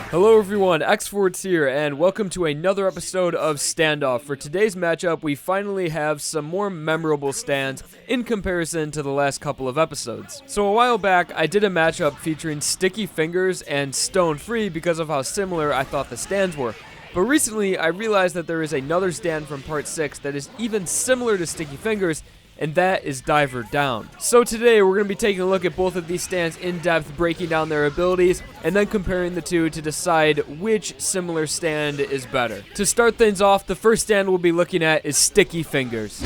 Hello everyone, xForts here, and welcome to another episode of Standoff. For today's matchup, we finally have some more memorable stands in comparison to the last couple of episodes. So a while back, I did a matchup featuring Sticky Fingers and Stone Free because of how similar I thought the stands were. But recently, I realized that there is another stand from Part 6 that is even similar to Sticky Fingers, and that is Diver Down. So today we're going to be taking a look at both of these stands in depth, breaking down their abilities, and then comparing the two to decide which similar stand is better. To start things off, the first stand we'll be looking at is Sticky Fingers.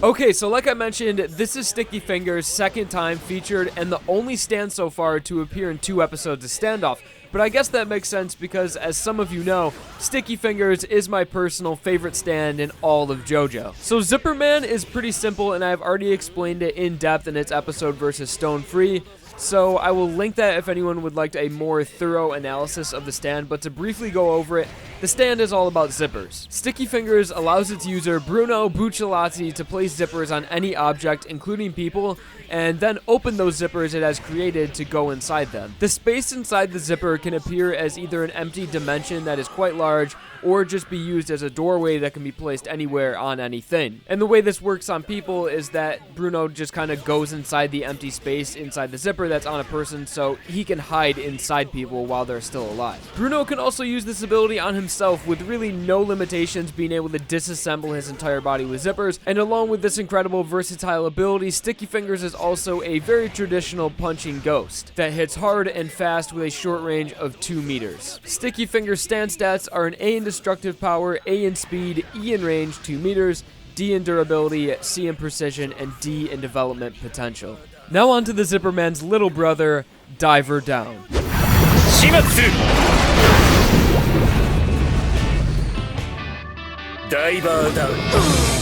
Okay, so like I mentioned, this is Sticky Fingers' second time featured and the only stand so far to appear in 2 episodes of Standoff. But I guess that makes sense because, as some of you know, Sticky Fingers is my personal favorite stand in all of JoJo. So Zipper Man is pretty simple, and I've already explained it in depth in its episode versus Stone Free. So I will link that if anyone would like a more thorough analysis of the stand, but to briefly go over it, the stand is all about zippers. Sticky Fingers allows its user, Bruno Bucciolati, to place zippers on any object, including people, and then open those zippers it has created to go inside them. The space inside the zipper can appear as either an empty dimension that is quite large, or just be used as a doorway that can be placed anywhere on anything. And the way this works on people is that Bruno just kind of goes inside the empty space inside the zipper that's on a person, so he can hide inside people while they're still alive. Bruno can also use this ability on himself with really no limitations, being able to disassemble his entire body with zippers, and along with this incredible versatile ability, Sticky Fingers is also a very traditional punching ghost that hits hard and fast with a short range of 2 meters. Sticky Fingers stand stats are an A in destructive power, A in speed, E in range 2 meters, D in durability, C in precision, and D in development potential. Now on to the Zipper Man's little brother, Diver Down. Shimatsu! Diver Down.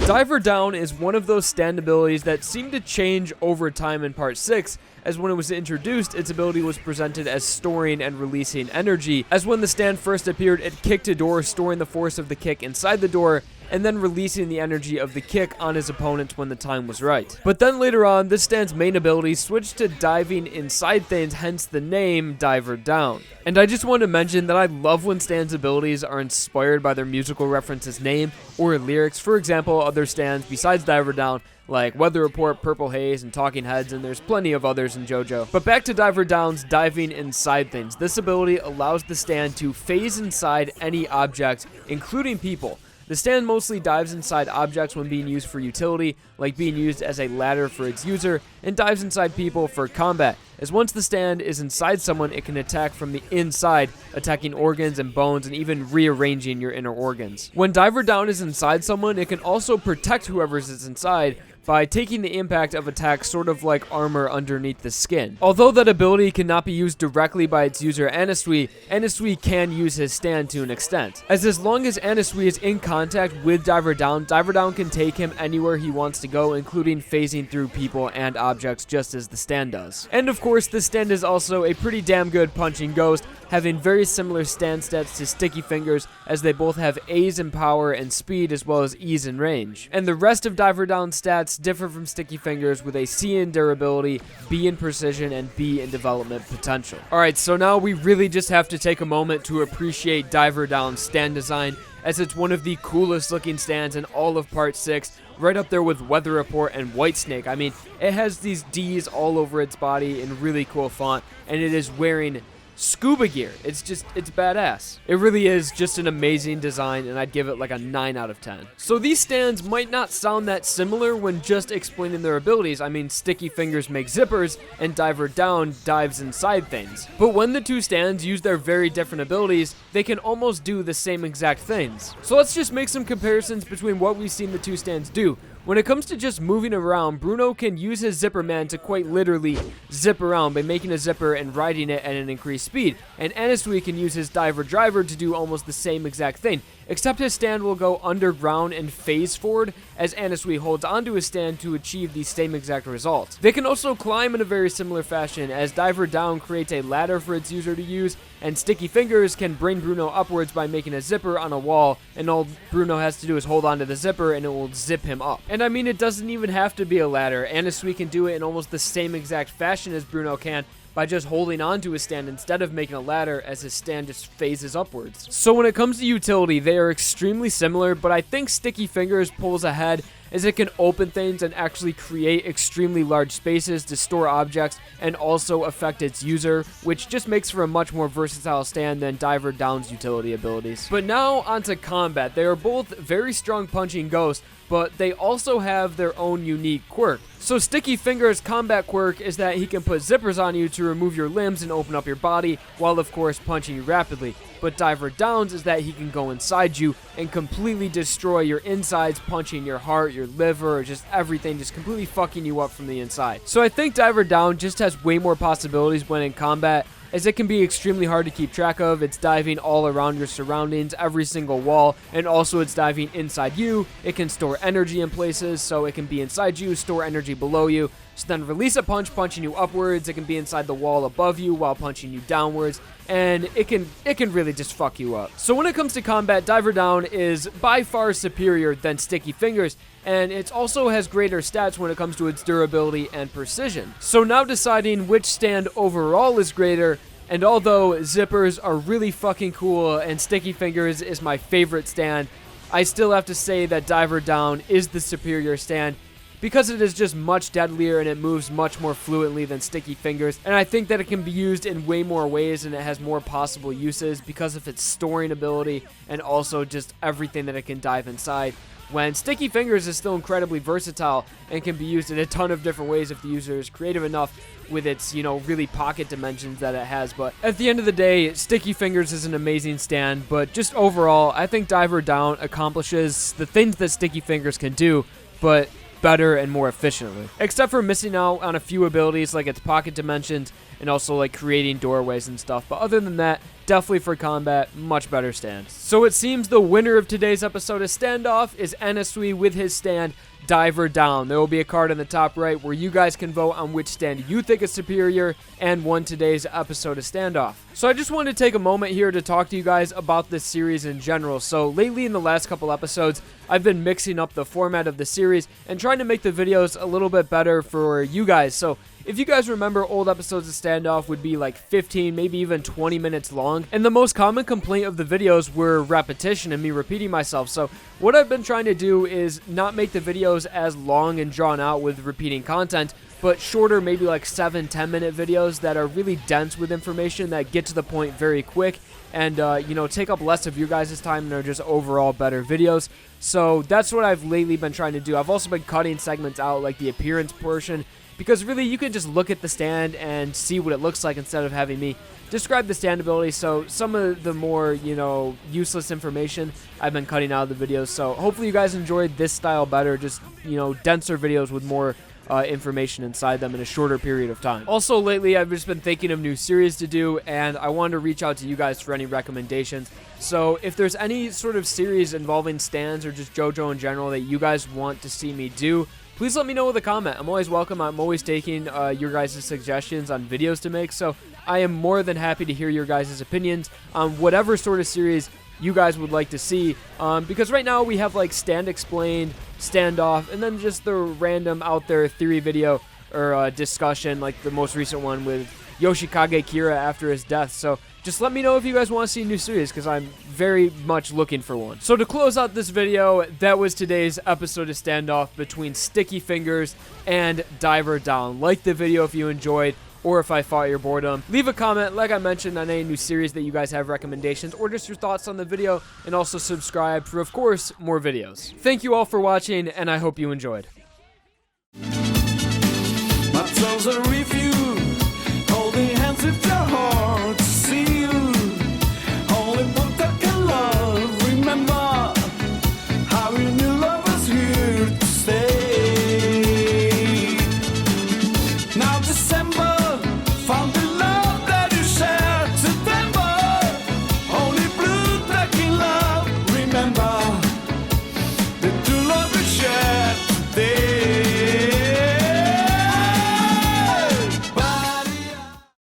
Diver Down is one of those stand abilities that seem to change over time in Part 6, as when it was introduced, its ability was presented as storing and releasing energy, as when the stand first appeared, it kicked a door, storing the force of the kick inside the door, and then releasing the energy of the kick on his opponents when the time was right. But then later on, this stand's main ability switched to diving inside things, hence the name Diver Down. And I just want to mention that I love when stands' abilities are inspired by their musical reference's name or lyrics. For example, other stands besides Diver Down, like Weather Report, Purple Haze, and Talking Heads, and there's plenty of others in JoJo. But back to Diver Down's diving inside things. This ability allows the stand to phase inside any object, including people. The stand mostly dives inside objects when being used for utility, like being used as a ladder for its user, and dives inside people for combat, as once the stand is inside someone, it can attack from the inside, attacking organs and bones and even rearranging your inner organs. When Diver Down is inside someone, it can also protect whoever is inside by taking the impact of attacks, sort of like armor underneath the skin. Although that ability cannot be used directly by its user Anasui can use his stand to an extent. As long as Anasui is in contact with Diver Down can take him anywhere he wants to go, including phasing through people and objects just as the stand does. And of course, this stand is also a pretty damn good punching ghost, having very similar stand stats to Sticky Fingers, as they both have A's in power and speed as well as E's in range. And the rest of Diver Down's stats differ from Sticky Fingers with a C in durability, B in precision, and B in development potential. Alright, so now we really just have to take a moment to appreciate Diver Down's stand design, as it's one of the coolest looking stands in all of Part 6, right up there with Weather Report and Whitesnake. I mean, it has these D's all over its body in really cool font, and it is wearing scuba gear. It's badass. It really is just an amazing design, and I'd give it like a 9 out of 10. So these stands might not sound that similar when just explaining their abilities. I mean, Sticky Fingers make zippers, and Diver Down dives inside things. But when the two stands use their very different abilities, they can almost do the same exact things. So let's just make some comparisons between what we've seen the two stands do. When it comes to just moving around, Bruno can use his Zipper Man to quite literally zip around by making a zipper and riding it at an increased speed, and Anasui can use his Diver Driver to do almost the same exact thing. except his stand will go underground and phase forward as Anasui holds onto his stand to achieve the same exact result. They can also climb in a very similar fashion, as Diver Down creates a ladder for its user to use, and Sticky Fingers can bring Bruno upwards by making a zipper on a wall, and all Bruno has to do is hold onto the zipper and it will zip him up. And I mean, it doesn't even have to be a ladder. Anasui can do it in almost the same exact fashion as Bruno can, by just holding onto his stand instead of making a ladder, as his stand just phases upwards. So when it comes to utility, they are extremely similar, but I think Sticky Fingers pulls ahead as it can open things and actually create extremely large spaces to store objects and also affect its user, which just makes for a much more versatile stand than Diver Down's utility abilities. But now onto combat. They are both very strong punching ghosts, but they also have their own unique quirk. So Sticky Fingers' combat quirk is that he can put zippers on you to remove your limbs and open up your body, while of course punching you rapidly. But Diver Down's is that he can go inside you and completely destroy your insides, punching your heart, your liver, or just everything, just completely fucking you up from the inside. So I think Diver Down just has way more possibilities when in combat, as it can be extremely hard to keep track of. It's diving all around your surroundings, every single wall, and also it's diving inside you. It can store energy in places, so it can be inside you, store energy below you, so then release a punch, punching you upwards. It can be inside the wall above you while punching you downwards, and it can really just fuck you up. So when it comes to combat, Diver Down is by far superior than Sticky Fingers, and it also has greater stats when it comes to its durability and precision. So now deciding which stand overall is greater, and although zippers are really fucking cool and Sticky Fingers is my favorite stand, I still have to say that Diver Down is the superior stand, because it is just much deadlier and it moves much more fluently than Sticky Fingers, and I think that it can be used in way more ways and it has more possible uses because of its storing ability and also just everything that it can dive inside, when Sticky Fingers is still incredibly versatile and can be used in a ton of different ways if the user is creative enough with its, really pocket dimensions that it has. But at the end of the day, Sticky Fingers is an amazing stand, but just overall, I think Diver Down accomplishes the things that Sticky Fingers can do, but better and more efficiently. Except for missing out on a few abilities like its pocket dimensions and also like creating doorways and stuff. But other than that, definitely for combat, much better stand. So it seems the winner of today's episode of Standoff is Anasui with his stand Diver Down. There will be a card in the top right where you guys can vote on which stand you think is superior and won today's episode of Standoff. So I just wanted to take a moment here to talk to you guys about this series in general. So lately in the last couple episodes, I've been mixing up the format of the series and trying to make the videos a little bit better for you guys. So if you guys remember, old episodes of Standoff would be like 15, maybe even 20 minutes long, and the most common complaint of the videos were repetition and me repeating myself. So what I've been trying to do is not make the videos as long and drawn out with repeating content, but shorter, maybe like 7-10 minute videos that are really dense with information that get to the point very quick and take up less of your guys' time and are just overall better videos. So that's what I've lately been trying to do. I've also been cutting segments out, like the appearance portion, because really you can just look at the stand and see what it looks like instead of having me describe the stand ability. So some of the more, useless information I've been cutting out of the videos. So hopefully you guys enjoyed this style better, just, denser videos with more information inside them in a shorter period of time. Also lately I've just been thinking of new series to do, and I wanted to reach out to you guys for any recommendations. So if there's any sort of series involving stands or just JoJo in general that you guys want to see me do, please let me know with a comment. I'm always welcome. I'm always taking your guys' suggestions on videos to make, so I am more than happy to hear your guys' opinions on whatever sort of series you guys would like to see, because right now we have like Stand Explained, Standoff, and then just the random out there theory video or discussion, like the most recent one with Yoshikage Kira after his death. So just let me know if you guys want to see a new series, because I'm very much looking for one. So to close out this video, that was today's episode of Standoff between Sticky Fingers and Diver Down. Like the video if you enjoyed, or if I fought your boredom. Leave a comment, like I mentioned, on any new series that you guys have recommendations, or just your thoughts on the video, and also subscribe for, of course, more videos. Thank you all for watching, and I hope you enjoyed. My tongue's a review, holding hands with your heart, see